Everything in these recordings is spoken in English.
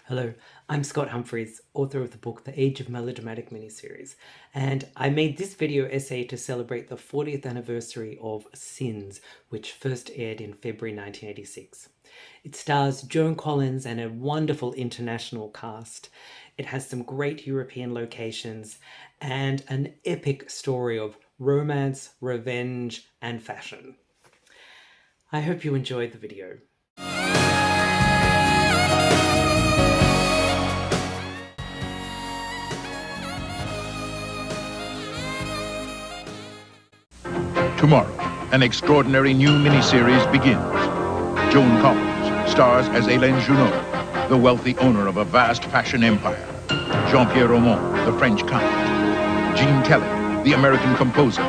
Hello, I'm Scott Humphreys, author of the book The Age of Melodramatic miniseries, and I made this video essay to celebrate the 40th anniversary of Sins, which first aired in February 1986. It stars Joan Collins and a wonderful international cast. It has some great European locations and an epic story of romance, revenge, and fashion. I hope you enjoyed the video. Tomorrow, an extraordinary new miniseries begins. Joan Collins stars as Hélène Junot, the wealthy owner of a vast fashion empire. Jean-Pierre Aumont, the French count. Gene Kelly, the American composer.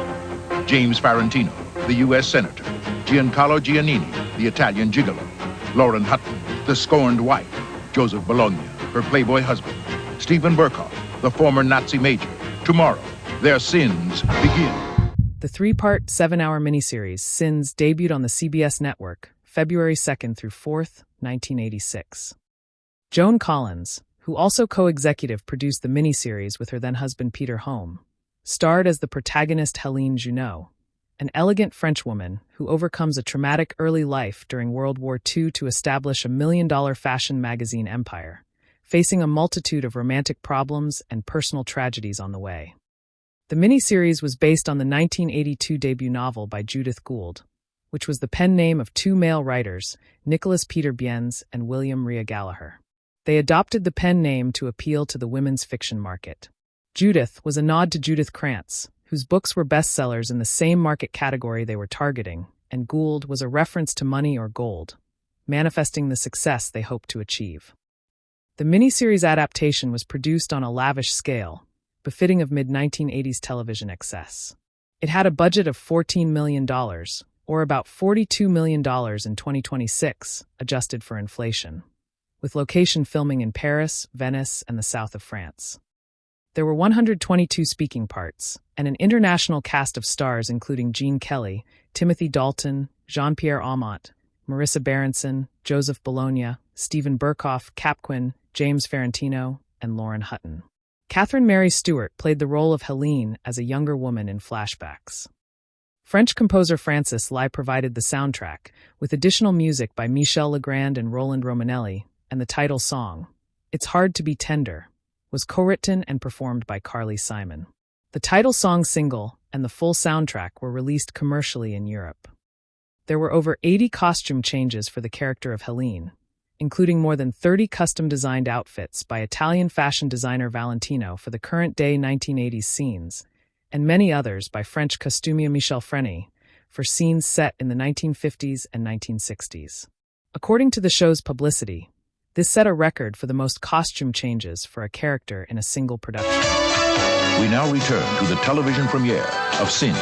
James Valentino, the U.S. senator. Giancarlo Giannini, the Italian gigolo. Lauren Hutton, the scorned wife. Joseph Bologna, her playboy husband. Stephen Burkhoff, the former Nazi major. Tomorrow, their sins begin. The three-part, 7-hour miniseries, Sins, debuted on the CBS network, February 2nd through 4th, 1986. Joan Collins, who also co-executive produced the miniseries with her then-husband Peter Home, starred as the protagonist Hélène Junot, an elegant Frenchwoman who overcomes a traumatic early life during World War II to establish a million-dollar fashion magazine empire, facing a multitude of romantic problems and personal tragedies on the way. The miniseries was based on the 1982 debut novel by Judith Gould, which was the pen name of two male writers, Nicholas Peter Biens and William Rhea Gallagher. They adopted the pen name to appeal to the women's fiction market. Judith was a nod to Judith Krantz, whose books were bestsellers in the same market category they were targeting, and Gould was a reference to money or gold, manifesting the success they hoped to achieve. The miniseries adaptation was produced on a lavish scale, befitting of mid-1980s television excess. It had a budget of $14 million, or about $42 million in 2026, adjusted for inflation, with location filming in Paris, Venice, and the south of France. There were 122 speaking parts, and an international cast of stars including Gene Kelly, Timothy Dalton, Jean-Pierre Aumont, Marissa Berenson, Joseph Bologna, Stephen Burkhoff, Capquin, James Valentino, and Lauren Hutton. Catherine Mary Stewart played the role of Hélène as a younger woman in flashbacks. French composer Francis Lai provided the soundtrack, with additional music by Michel Legrand and Roland Romanelli, and the title song, It's Hard to Be Tender, was co-written and performed by Carly Simon. The title song single and the full soundtrack were released commercially in Europe. There were over 80 costume changes for the character of Hélène, including more than 30 custom-designed outfits by Italian fashion designer Valentino for the current-day 1980s scenes, and many others by French costumier Michel Frenny for scenes set in the 1950s and 1960s. According to the show's publicity, this set a record for the most costume changes for a character in a single production. We now return to the television premiere of Sins.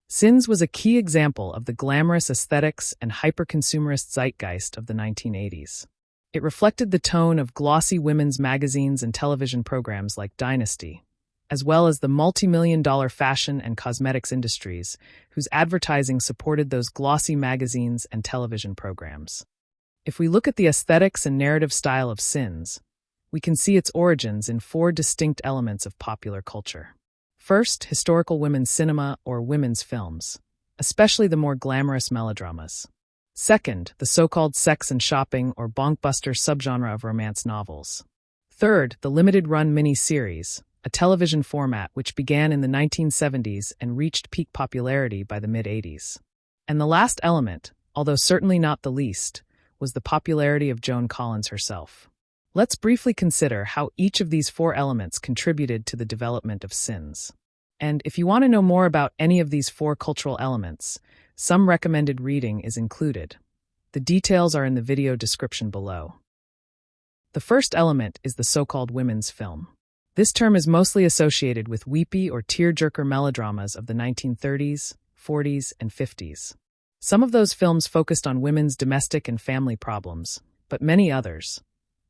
Sins was a key example of the glamorous aesthetics and hyper-consumerist zeitgeist of the 1980s. It reflected the tone of glossy women's magazines and television programs like Dynasty, as well as the multi-million-dollar fashion and cosmetics industries, whose advertising supported those glossy magazines and television programs. If we look at the aesthetics and narrative style of Sins, we can see its origins in 4 distinct elements of popular culture. First, historical women's cinema or women's films, especially the more glamorous melodramas. Second, the so-called sex and shopping or bonkbuster subgenre of romance novels. Third, the limited-run mini-series, a television format which began in the 1970s and reached peak popularity by the mid-80s. And the last element, although certainly not the least, was the popularity of Joan Collins herself. Let's briefly consider how each of these 4 elements contributed to the development of Sins. And if you want to know more about any of these 4 cultural elements, some recommended reading is included. The details are in the video description below. The first element is the so-called women's film. This term is mostly associated with weepy or tear-jerker melodramas of the 1930s, 40s, and 50s. Some of those films focused on women's domestic and family problems, but many others,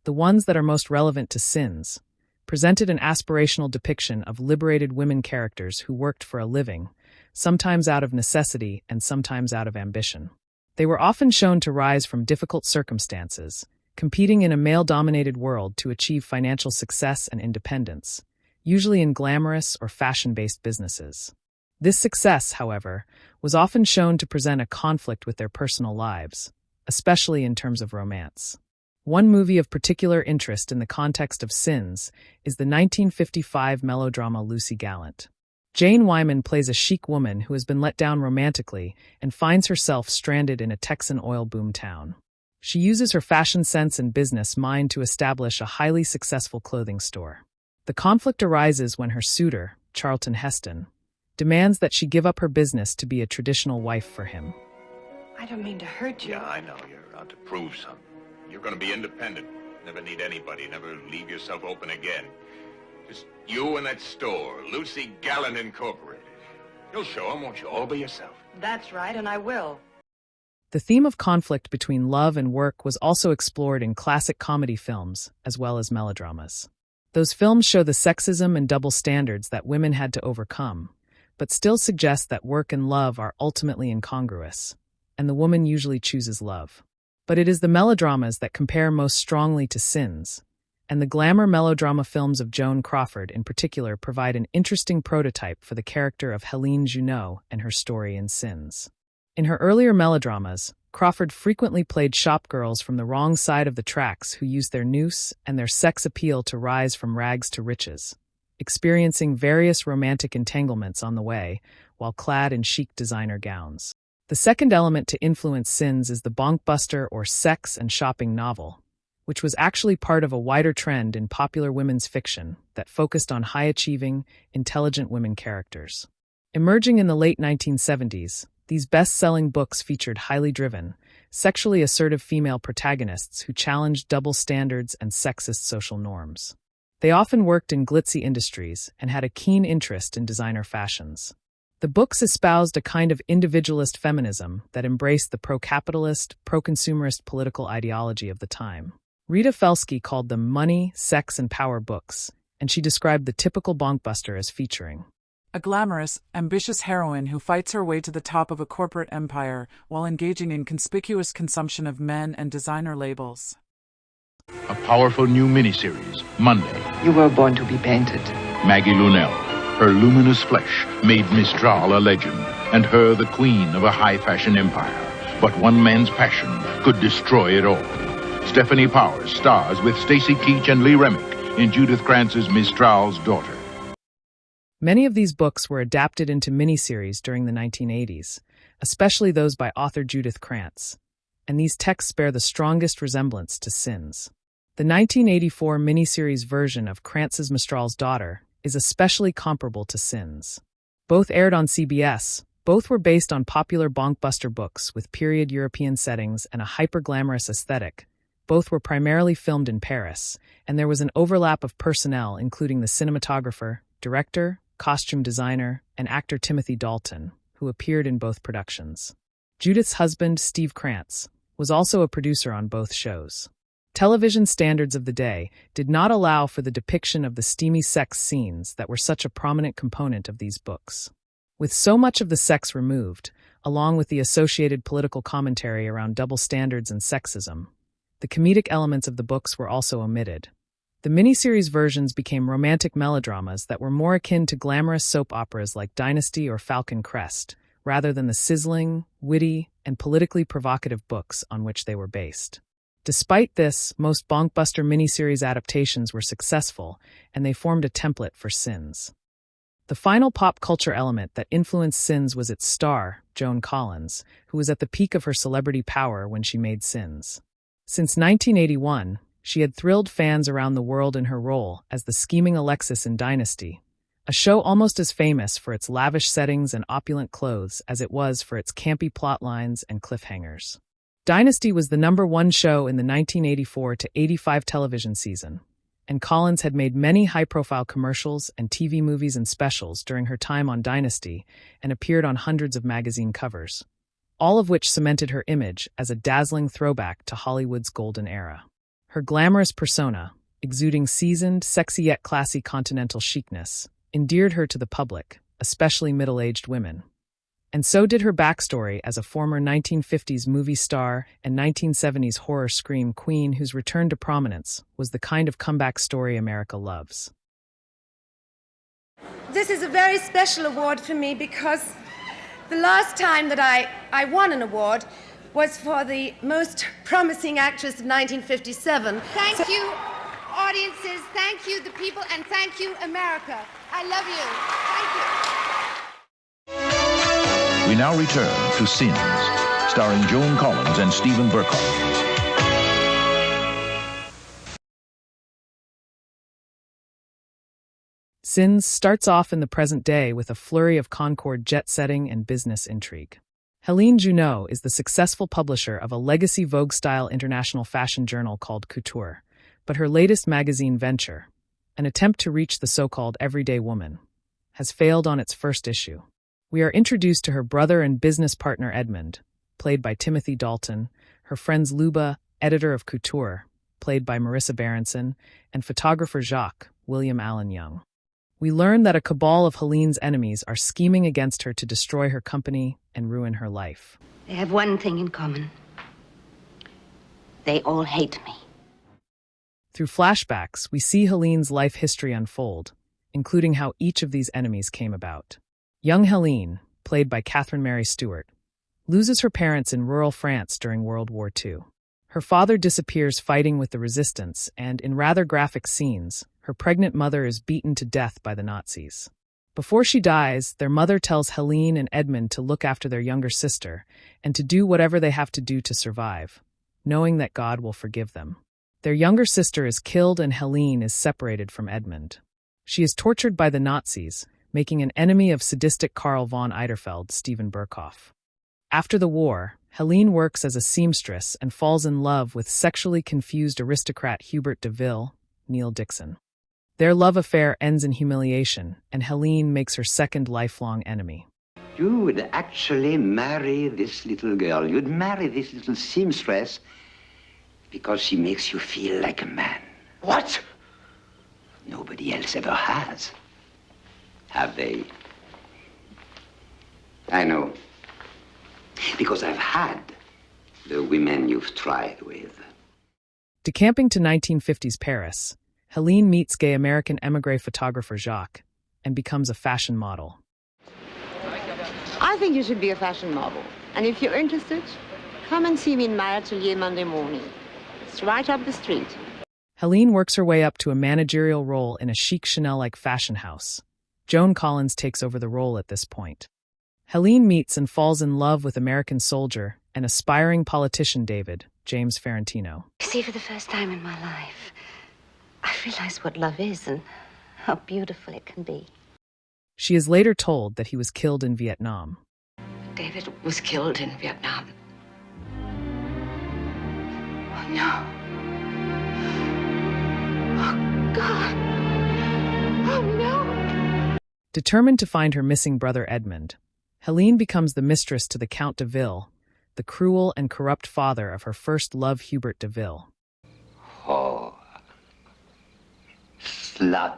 the ones that are most relevant to Sins, presented an aspirational depiction of liberated women characters who worked for a living, sometimes out of necessity and sometimes out of ambition. They were often shown to rise from difficult circumstances, competing in a male-dominated world to achieve financial success and independence, usually in glamorous or fashion-based businesses. This success, however, was often shown to present a conflict with their personal lives, especially in terms of romance. One movie of particular interest in the context of Sins is the 1955 melodrama Lucy Gallant. Jane Wyman plays a chic woman who has been let down romantically and finds herself stranded in a Texan oil boom town. She uses her fashion sense and business mind to establish a highly successful clothing store. The conflict arises when her suitor, Charlton Heston, demands that she give up her business to be a traditional wife for him. I don't mean to hurt you. Yeah, I know. You're out to prove something. You're going to be independent. Never need anybody. Never leave yourself open again. Just you and that store, Lucy Gallant Incorporated. You'll show them, won't you? All by yourself. That's right, and I will. The theme of conflict between love and work was also explored in classic comedy films, as well as melodramas. Those films show the sexism and double standards that women had to overcome, but still suggest that work and love are ultimately incongruous, and the woman usually chooses love. But it is the melodramas that compare most strongly to Sins, and the glamour melodrama films of Joan Crawford in particular provide an interesting prototype for the character of Hélène Junot and her story in Sins. In her earlier melodramas, Crawford frequently played shopgirls from the wrong side of the tracks who used their nous and their sex appeal to rise from rags to riches, experiencing various romantic entanglements on the way while clad in chic designer gowns. The second element to influence Sins is the bonkbuster or sex and shopping novel, which was actually part of a wider trend in popular women's fiction that focused on high-achieving, intelligent women characters. Emerging in the late 1970s, these best-selling books featured highly driven, sexually assertive female protagonists who challenged double standards and sexist social norms. They often worked in glitzy industries and had a keen interest in designer fashions. The books espoused a kind of individualist feminism that embraced the pro-capitalist, pro-consumerist political ideology of the time. Rita Felsky called them money, sex, and power books, and she described the typical bonkbuster as featuring a glamorous, ambitious heroine who fights her way to the top of a corporate empire while engaging in conspicuous consumption of men and designer labels. A powerful new miniseries, Monday. You were born to be painted. Maggie Lunell. Her luminous flesh made Mistral a legend, and her the queen of a high-fashion empire. But one man's passion could destroy it all. Stephanie Powers stars with Stacy Keach and Lee Remick in Judith Krantz's Mistral's Daughter. Many of these books were adapted into miniseries during the 1980s, especially those by author Judith Krantz, and these texts bear the strongest resemblance to Sins. The 1984 miniseries version of Krantz's Mistral's Daughter is especially comparable to Sins. Both aired on CBS, both were based on popular bonkbuster books with period European settings and a hyper-glamorous aesthetic. Both were primarily filmed in Paris, and there was an overlap of personnel including the cinematographer, director, costume designer, and actor Timothy Dalton, who appeared in both productions. Judith's husband, Steve Krantz, was also a producer on both shows. Television standards of the day did not allow for the depiction of the steamy sex scenes that were such a prominent component of these books. With so much of the sex removed, along with the associated political commentary around double standards and sexism, the comedic elements of the books were also omitted. The miniseries versions became romantic melodramas that were more akin to glamorous soap operas like Dynasty or Falcon Crest, rather than the sizzling, witty, and politically provocative books on which they were based. Despite this, most bonkbuster miniseries adaptations were successful, and they formed a template for Sins. The final pop culture element that influenced Sins was its star, Joan Collins, who was at the peak of her celebrity power when she made Sins. Since 1981, she had thrilled fans around the world in her role as the scheming Alexis in Dynasty, a show almost as famous for its lavish settings and opulent clothes as it was for its campy plot lines and cliffhangers. Dynasty was the #1 show in the 1984 to 85 television season, and Collins had made many high-profile commercials and TV movies and specials during her time on Dynasty and appeared on hundreds of magazine covers, all of which cemented her image as a dazzling throwback to Hollywood's golden era. Her glamorous persona, exuding seasoned, sexy yet classy continental chicness, endeared her to the public, especially middle-aged women. And so did her backstory as a former 1950s movie star and 1970s horror scream queen whose return to prominence was the kind of comeback story America loves. This is a very special award for me because the last time that I won an award was for the most promising actress of 1957. Thank you, audiences. Thank you, the people, and thank you, America. I love you. Thank you. We now return to Sins, starring Joan Collins and Stephen Burkhoff. Sins starts off in the present day with a flurry of Concorde jet-setting and business intrigue. Hélène Junot is the successful publisher of a legacy Vogue-style international fashion journal called Couture, but her latest magazine venture, an attempt to reach the so-called everyday woman, has failed on its first issue. We are introduced to her brother and business partner Edmund, played by Timothy Dalton, her friends Luba, editor of Couture, played by Marissa Berenson, and photographer Jacques, William Allen Young. We learn that a cabal of Helene's enemies are scheming against her to destroy her company and ruin her life. They have one thing in common. They all hate me. Through flashbacks, we see Helene's life history unfold, including how each of these enemies came about. Young Hélène, played by Catherine Mary Stewart, loses her parents in rural France during World War II. Her father disappears fighting with the resistance, and in rather graphic scenes, her pregnant mother is beaten to death by the Nazis. Before she dies, their mother tells Hélène and Edmund to look after their younger sister and to do whatever they have to do to survive, knowing that God will forgive them. Their younger sister is killed and Hélène is separated from Edmund. She is tortured by the Nazis, making an enemy of sadistic Karl von Eiterfeld, Stephen Burkhoff. After the war, Hélène works as a seamstress and falls in love with sexually confused aristocrat Hubert de Ville, Neil Dixon. Their love affair ends in humiliation, and Hélène makes her second lifelong enemy. You would actually marry this little girl. You'd marry this little seamstress because she makes you feel like a man. What? Nobody else ever has. Have they? I know. Because I've had the women you've tried with. Decamping to 1950s Paris, Hélène meets gay American émigré photographer Jacques and becomes a fashion model. I think you should be a fashion model. And if you're interested, come and see me in my atelier Monday morning. It's right up the street. Hélène works her way up to a managerial role in a chic Chanel-like fashion house. Joan Collins takes over the role at this point. Hélène meets and falls in love with American soldier and aspiring politician David, James Valentino. You see, for the first time in my life, I realize what love is and how beautiful it can be. She is later told that he was killed in Vietnam. David was killed in Vietnam. Oh, no. Oh, God. Oh, no. Determined to find her missing brother Edmund, Hélène becomes the mistress to the Count de Ville, the cruel and corrupt father of her first love Hubert de Ville. Oh, slut.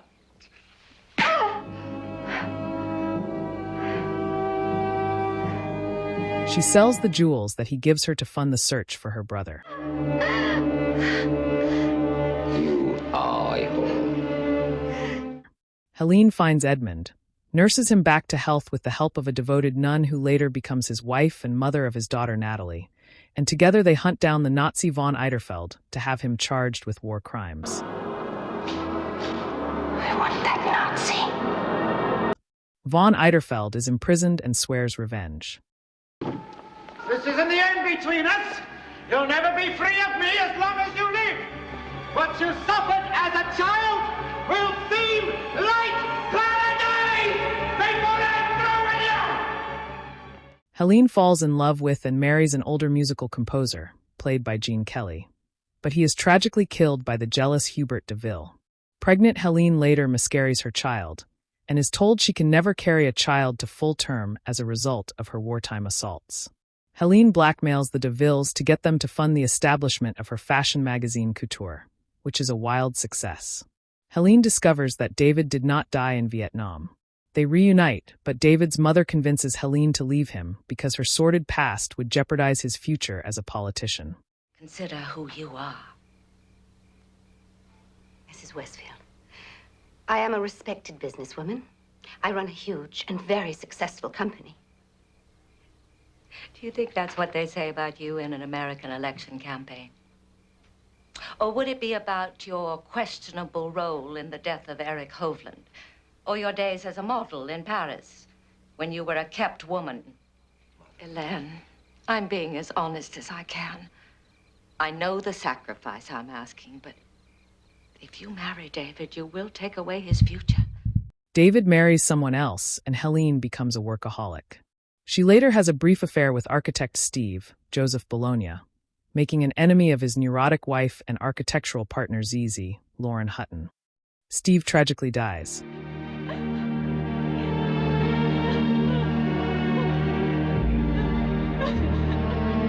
She sells the jewels that he gives her to fund the search for her brother. You are a whore. Hélène finds Edmund, nurses him back to health with the help of a devoted nun who later becomes his wife and mother of his daughter Natalie, and together they hunt down the Nazi von Eiterfeld to have him charged with war crimes. I want that Nazi. Von Eiterfeld is imprisoned and swears revenge. This isn't the end between us. You'll never be free of me as long as you live. What you suffered as a child will seem like paradise before I'm through with you. Hélène falls in love with and marries an older musical composer, played by Gene Kelly. But he is tragically killed by the jealous Hubert de Ville. Pregnant, Hélène later miscarries her child, and is told she can never carry a child to full term as a result of her wartime assaults. Hélène blackmails the de Villes to get them to fund the establishment of her fashion magazine Couture, which is a wild success. Hélène discovers that David did not die in Vietnam. They reunite, but David's mother convinces Helene to leave him because her sordid past would jeopardize his future as a politician. Consider who you are. Mrs. Westfield, I am a respected businesswoman. I run a huge and very successful company. Do you think that's what they say about you in an American election campaign? Or would it be about your questionable role in the death of Eric Hovland? Or your days as a model in Paris, when you were a kept woman? Hélène, I'm being as honest as I can. I know the sacrifice I'm asking, but if you marry David, you will take away his future. David marries someone else, and Helene becomes a workaholic. She later has a brief affair with architect Steve, Joseph Bologna, making an enemy of his neurotic wife and architectural partner Zizi, Lauren Hutton. Steve tragically dies.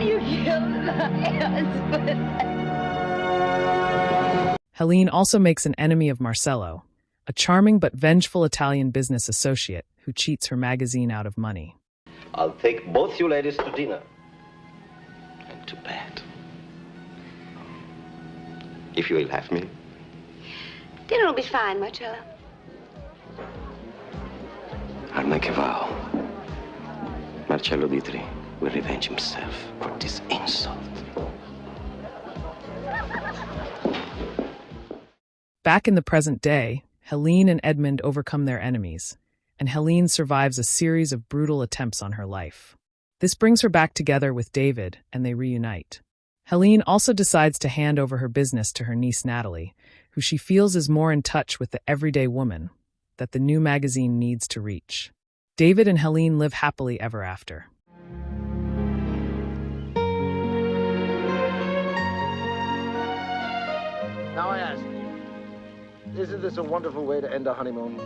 You killed my husband. Helene also makes an enemy of Marcello, a charming but vengeful Italian business associate who cheats her magazine out of money. I'll take both you ladies to dinner and to bed. If you will have me. Dinner will be fine, Marcello. I'll make a vow. Marcello Ditri will revenge himself for this insult. Back in the present day, Helene and Edmund overcome their enemies, and Helene survives a series of brutal attempts on her life. This brings her back together with David, and they reunite. Helene also decides to hand over her business to her niece Natalie, who she feels is more in touch with the everyday woman that the new magazine needs to reach. David and Helene live happily ever after. Now I ask you, isn't this a wonderful way to end a honeymoon?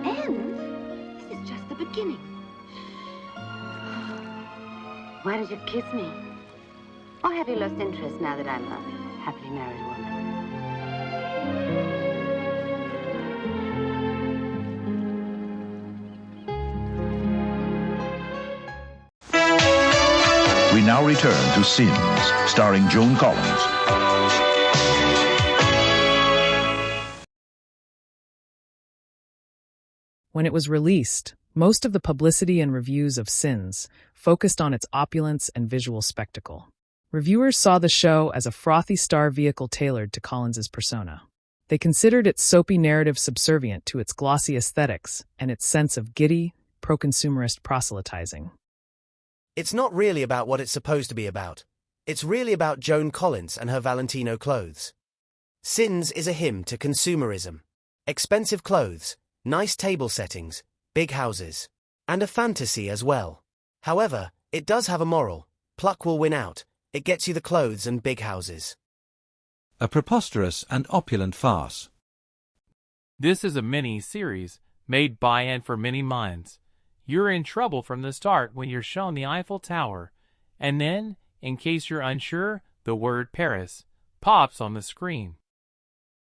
And this is just the beginning. Why did you kiss me? Or have you lost interest now that I'm a happily married woman? We now return to Sins, starring Joan Collins. When it was released, most of the publicity and reviews of Sins focused on its opulence and visual spectacle. Reviewers saw the show as a frothy star vehicle tailored to Collins's persona. They considered its soapy narrative subservient to its glossy aesthetics and its sense of giddy, pro-consumerist proselytizing. It's not really about what it's supposed to be about. It's really about Joan Collins and her Valentino clothes. Sins is a hymn to consumerism. Expensive clothes, nice table settings, big houses, and a fantasy as well. However, it does have a moral. Pluck will win out. It gets you the clothes and big houses. A preposterous and opulent farce. This is a mini-series made by and for many minds. You're in trouble from the start when you're shown the Eiffel Tower, and then, in case you're unsure, the word Paris pops on the screen.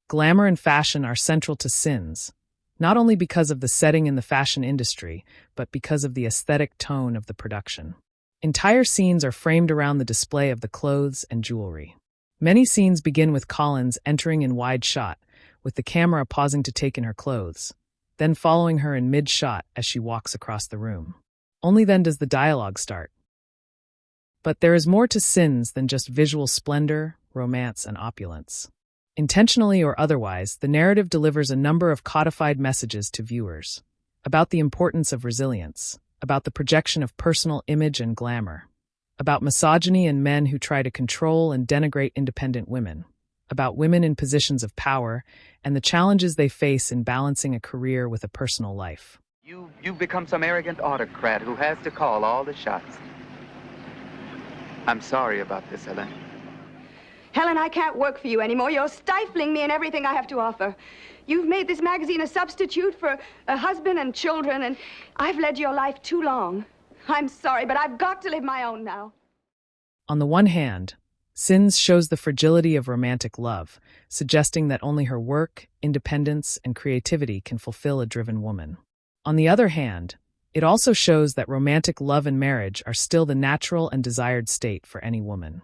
Glamour and fashion are central to Sins, not only because of the setting in the fashion industry, but because of the aesthetic tone of the production. Entire scenes are framed around the display of the clothes and jewelry. Many scenes begin with Collins entering in wide shot, with the camera pausing to take in her clothes, then following her in mid-shot as she walks across the room. Only then does the dialogue start. But there is more to Sins than just visual splendor, romance, and opulence. Intentionally or otherwise, the narrative delivers a number of codified messages to viewers about the importance of resilience, about the projection of personal image and glamour, about misogyny and men who try to control and denigrate independent women, about women in positions of power and the challenges they face in balancing a career with a personal life. You've become some arrogant autocrat who has to call all the shots. I'm sorry about this, Hélène. Helen, I can't work for you anymore. You're stifling me in everything I have to offer. You've made this magazine a substitute for a husband and children, and I've led your life too long. I'm sorry, but I've got to live my own now. On the one hand, Sins shows the fragility of romantic love, suggesting that only her work, independence, and creativity can fulfill a driven woman. On the other hand, it also shows that romantic love and marriage are still the natural and desired state for any woman.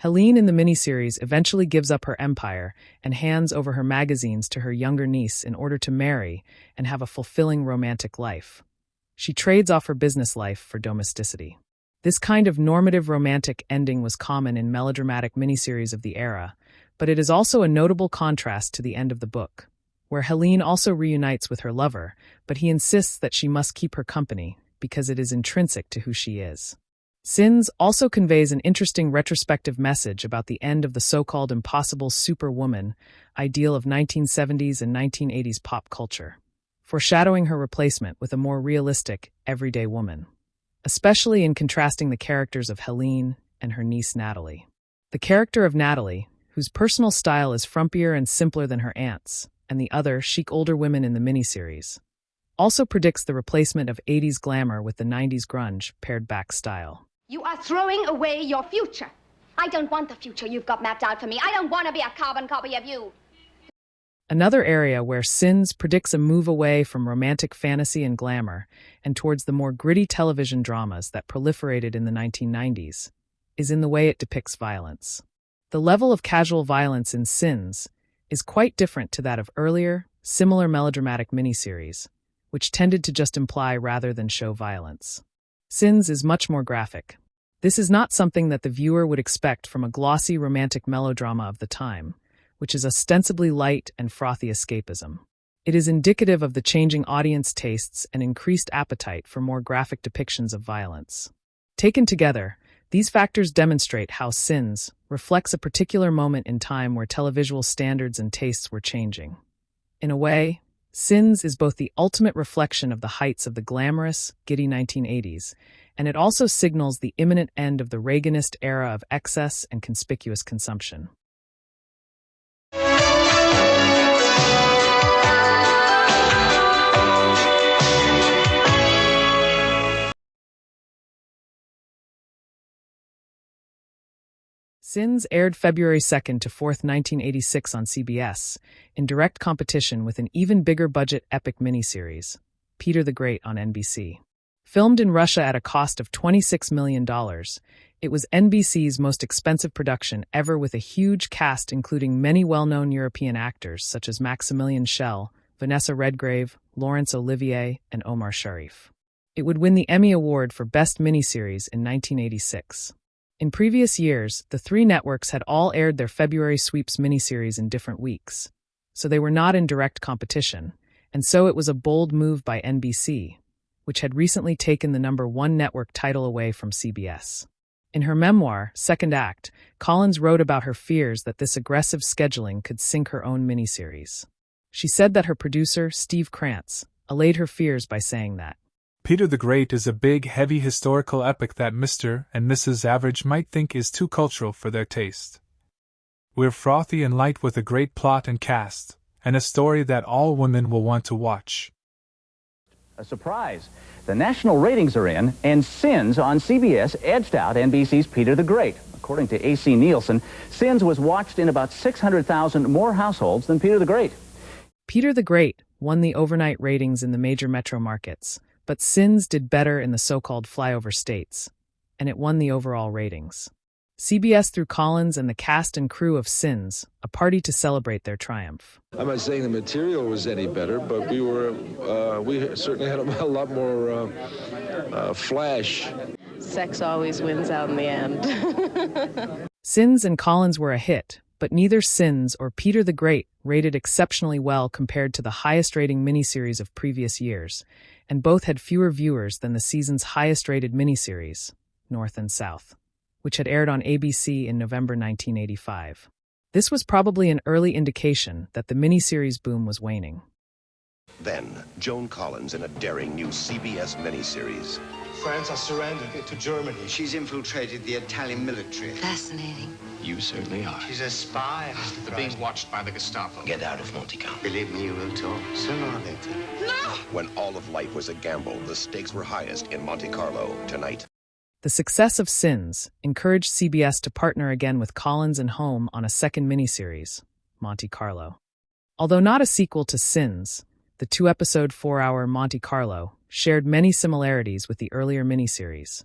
Hélène in the miniseries eventually gives up her empire and hands over her magazines to her younger niece in order to marry and have a fulfilling romantic life. She trades off her business life for domesticity. This kind of normative romantic ending was common in melodramatic miniseries of the era, but it is also a notable contrast to the end of the book, where Hélène also reunites with her lover, but he insists that she must keep her company because it is intrinsic to who she is. Sins also conveys an interesting retrospective message about the end of the so-called impossible superwoman ideal of 1970s and 1980s pop culture, foreshadowing her replacement with a more realistic, everyday woman, especially in contrasting the characters of Hélène and her niece Natalie. The character of Natalie, whose personal style is frumpier and simpler than her aunt's, and the other chic older women in the miniseries, also predicts the replacement of 80s glamour with the 90s grunge pared-back style. You are throwing away your future. I don't want the future you've got mapped out for me. I don't want to be a carbon copy of you. Another area where Sins predicts a move away from romantic fantasy and glamour and towards the more gritty television dramas that proliferated in the 1990s is in the way it depicts violence. The level of casual violence in Sins is quite different to that of earlier, similar melodramatic miniseries, which tended to just imply rather than show violence. Sins is much more graphic. This is not something that the viewer would expect from a glossy romantic melodrama of the time, which is ostensibly light and frothy escapism. It is indicative of the changing audience tastes and increased appetite for more graphic depictions of violence. Taken together, these factors demonstrate how Sins reflects a particular moment in time where televisual standards and tastes were changing. In a way, Sins is both the ultimate reflection of the heights of the glamorous, giddy 1980s, and it also signals the imminent end of the Reaganist era of excess and conspicuous consumption. Sins aired February 2nd to 4th, 1986 on CBS, in direct competition with an even bigger budget epic miniseries, Peter the Great on NBC. Filmed in Russia at a cost of $26 million, it was NBC's most expensive production ever, with a huge cast including many well-known European actors such as Maximilian Schell, Vanessa Redgrave, Laurence Olivier, and Omar Sharif. It would win the Emmy Award for Best Miniseries in 1986. In previous years, the three networks had all aired their February sweeps miniseries in different weeks, so they were not in direct competition, and so it was a bold move by NBC, which had recently taken the #1 network title away from CBS. In her memoir, Second Act, Collins wrote about her fears that this aggressive scheduling could sink her own miniseries. She said that her producer, Steve Krantz, allayed her fears by saying that Peter the Great is a big, heavy historical epic that Mr. and Mrs. Average might think is too cultural for their taste. We're frothy and light with a great plot and cast, and a story that all women will want to watch. A surprise. The national ratings are in, and Sins on CBS edged out NBC's Peter the Great. According to AC Nielsen, Sins was watched in about 600,000 more households than Peter the Great. Peter the Great won the overnight ratings in the major metro markets, but Sins did better in the so-called flyover states, and it won the overall ratings. CBS threw Collins and the cast and crew of Sins a party to celebrate their triumph. I'm not saying the material was any better, but we certainly had a lot more flash. Sex always wins out in the end. Sins and Collins were a hit, but neither Sins or Peter the Great rated exceptionally well compared to the highest-rating miniseries of previous years, and both had fewer viewers than the season's highest-rated miniseries, North and South, which had aired on ABC in November 1985. This was probably an early indication that the miniseries boom was waning. Then, Joan Collins in a daring new CBS miniseries. France has surrendered to Germany. She's infiltrated the Italian military. Fascinating. You certainly are. She's a spy, Mr. They're being watched by the Gestapo. Get out of Monte Carlo. Believe me, you will talk sooner or later. No! When all of life was a gamble, the stakes were highest in Monte Carlo tonight. The success of Sins encouraged CBS to partner again with Collins and Home on a second miniseries, Monte Carlo. Although not a sequel to Sins, the two-episode 4-hour Monte Carlo, shared many similarities with the earlier miniseries.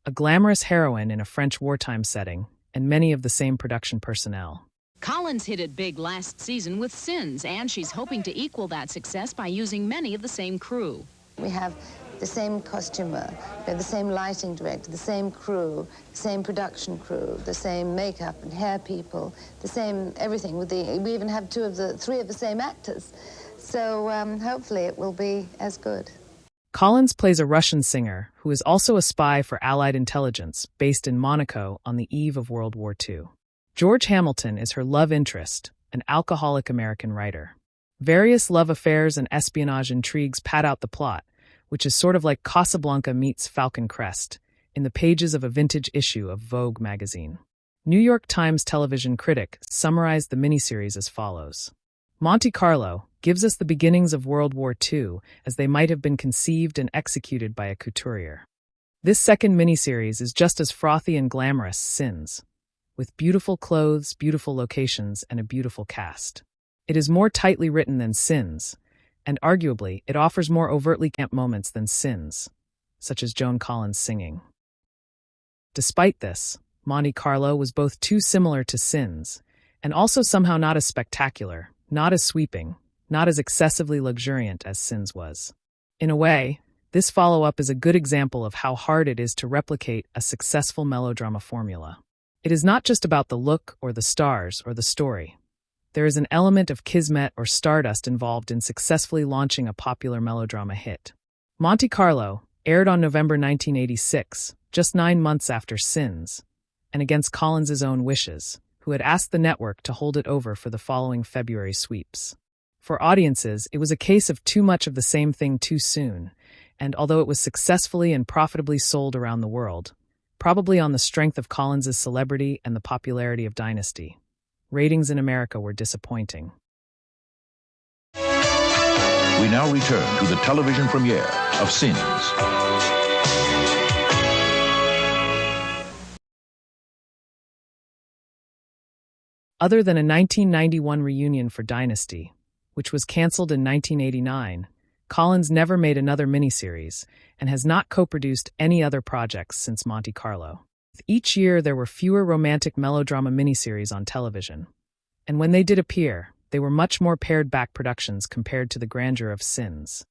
A glamorous heroine in a French wartime setting, and many of the same production personnel. Collins hit it big last season with Sins, and she's hoping to equal that success by using many of the same crew. We have the same costumer, we have the same lighting director, the same crew, the same production crew, the same makeup and hair people, the same everything. We even have three of the same actors. So hopefully it will be as good. Collins plays a Russian singer who is also a spy for Allied intelligence based in Monaco on the eve of World War II. George Hamilton is her love interest, an alcoholic American writer. Various love affairs and espionage intrigues pad out the plot, which is sort of like Casablanca meets Falcon Crest, in the pages of a vintage issue of Vogue magazine. New York Times television critic summarized the miniseries as follows. Monte Carlo gives us the beginnings of World War II as they might have been conceived and executed by a couturier. This second miniseries is just as frothy and glamorous as Sins, with beautiful clothes, beautiful locations, and a beautiful cast. It is more tightly written than Sins, and arguably, it offers more overtly camp moments than Sins, such as Joan Collins singing. Despite this, Monte Carlo was both too similar to Sins, and also somehow not as spectacular, not as sweeping, not as excessively luxuriant as Sins was. In a way, this follow-up is a good example of how hard it is to replicate a successful melodrama formula. It is not just about the look or the stars or the story. There is an element of kismet or stardust involved in successfully launching a popular melodrama hit. Monte Carlo aired on November 1986, just 9 months after Sins, and against Collins's own wishes, who had asked the network to hold it over for the following February sweeps. For audiences, it was a case of too much of the same thing too soon, and although it was successfully and profitably sold around the world, probably on the strength of Collins's celebrity and the popularity of Dynasty, ratings in America were disappointing. We now return to the television premiere of Sins. Other than a 1991 reunion for Dynasty, which was canceled in 1989, Collins never made another miniseries and has not co-produced any other projects since Monte Carlo. Each year there were fewer romantic melodrama miniseries on television, and when they did appear, they were much more pared-back productions compared to the grandeur of Sins.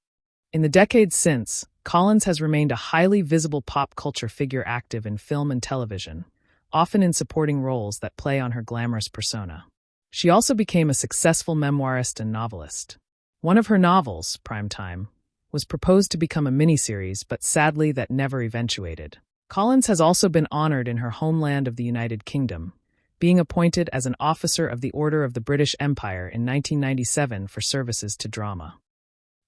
In the decades since, Collins has remained a highly visible pop culture figure active in film and television, often in supporting roles that play on her glamorous persona. She also became a successful memoirist and novelist. One of her novels, Primetime, was proposed to become a miniseries, but sadly that never eventuated. Collins has also been honored in her homeland of the United Kingdom, being appointed as an Officer of the Order of the British Empire in 1997 for services to drama.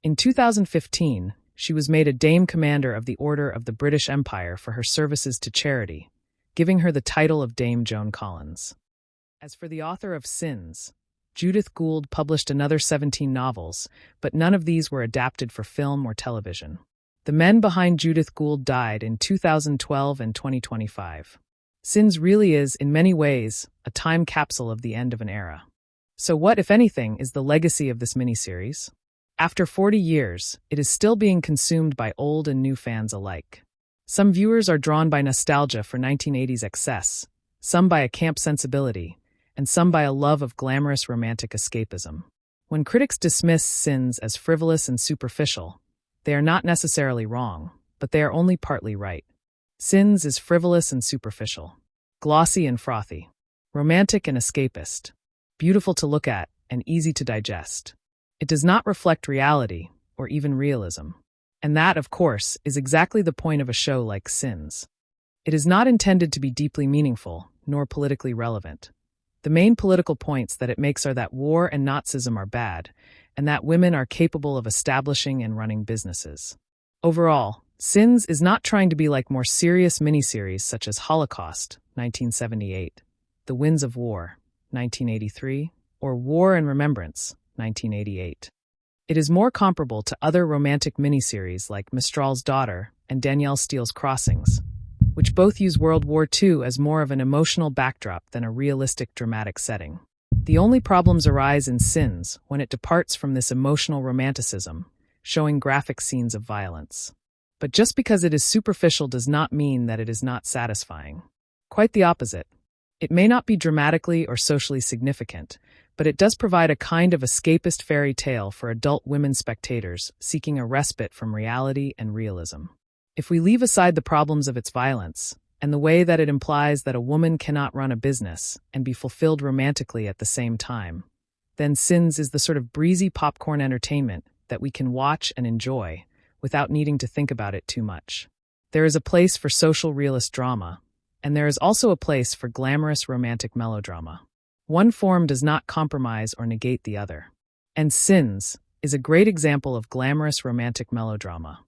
In 2015, she was made a Dame Commander of the Order of the British Empire for her services to charity, giving her the title of Dame Joan Collins. As for the author of Sins, Judith Gould published another 17 novels, but none of these were adapted for film or television. The men behind Judith Gould died in 2012 and 2025. Sins really is, in many ways, a time capsule of the end of an era. So what, if anything, is the legacy of this miniseries? After 40 years, it is still being consumed by old and new fans alike. Some viewers are drawn by nostalgia for 1980s excess, some by a camp sensibility, and some by a love of glamorous romantic escapism. When critics dismiss Sins as frivolous and superficial, they are not necessarily wrong, but they are only partly right. Sins is frivolous and superficial, glossy and frothy, romantic and escapist, beautiful to look at and easy to digest. It does not reflect reality or even realism. And that, of course, is exactly the point of a show like Sins. It is not intended to be deeply meaningful, nor politically relevant. The main political points that it makes are that war and Nazism are bad, and that women are capable of establishing and running businesses. Overall, Sins is not trying to be like more serious miniseries such as Holocaust, 1978, The Winds of War, 1983, or War and Remembrance, 1988. It is more comparable to other romantic miniseries like Mistral's Daughter and Danielle Steele's Crossings, which both use World War II as more of an emotional backdrop than a realistic dramatic setting. The only problems arise in Sins when it departs from this emotional romanticism, showing graphic scenes of violence. But just because it is superficial does not mean that it is not satisfying. Quite the opposite. It may not be dramatically or socially significant, but it does provide a kind of escapist fairy tale for adult women spectators seeking a respite from reality and realism. If we leave aside the problems of its violence, and the way that it implies that a woman cannot run a business and be fulfilled romantically at the same time, then Sins is the sort of breezy popcorn entertainment that we can watch and enjoy without needing to think about it too much. There is a place for social realist drama, and there is also a place for glamorous romantic melodrama. One form does not compromise or negate the other. And Sins is a great example of glamorous romantic melodrama.